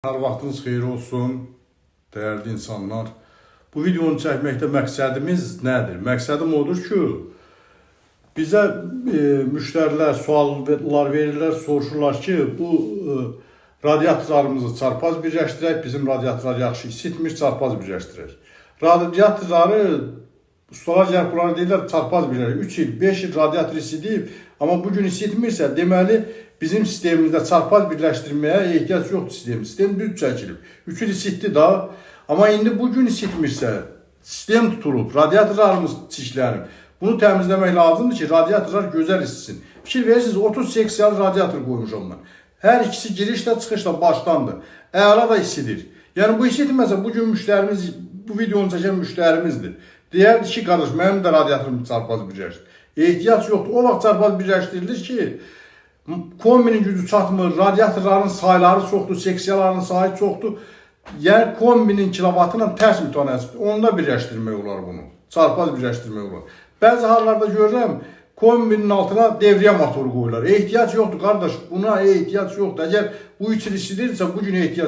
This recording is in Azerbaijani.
Hər vaxtınız xeyir olsun, dəyərli insanlar. Bu videonu çəkməkdə məqsədimiz nədir? Məqsədim odur ki, bizə müştərilər suallar verirlər, soruşurlar ki, bu radiatorlarımızı çarpaz birləşdirək, bizim radiatorlar yaxşı isitmir, çarpaz birləşdirək. Radiatorları, ustalar gəlib bunları deyirlər, çarpaz birləşdirək. 3 il, 5 il radiator isidib, amma bugün isitmirsə, deməli, bizim sistemimizdə çarpaz birləşdirməyə ehtiyac yoxdur sistem. Sistem düz çəkilib. 3 il isitdi da. Amma indi bugün isitmirsə, sistem tutulub, radiatorlarımız çirklənib. Bunu təmizləmək lazımdır ki, radiatorlar gözəl isitsin. Fikir verirsiniz, 30 seksiyalı radiator qoymuşam mən. Hər ikisi girişlə, çıxışla başlandır. Əla da isidir. Yəni bu isitməsə, bugün müştərimiz, bu videonu çəkən müştərimizdir. Deyərdi ki, qardaş, mənim də radiatorum çarpaz birləşdir. Ehtiyac yoxdur. O vaxt çarpaz birləşdirilir ki, kombinin gücü çatmır, radiatorların sayları çoxdur, seksiyaların sayı çoxdur. Yəni kombinin kilovatı ilə tərs mütənasibdir. Onda birləşdirmək olar bunu. Çarpaz birləşdirmək olar. Bəzi hallarda görürəm, kombinin altına devriyə motoru qoyurlar. Ehtiyac yoxdur, qardaş. Buna ehtiyac yoxdur. Əgər bu 3 il isidirsə, bugün ehtiyac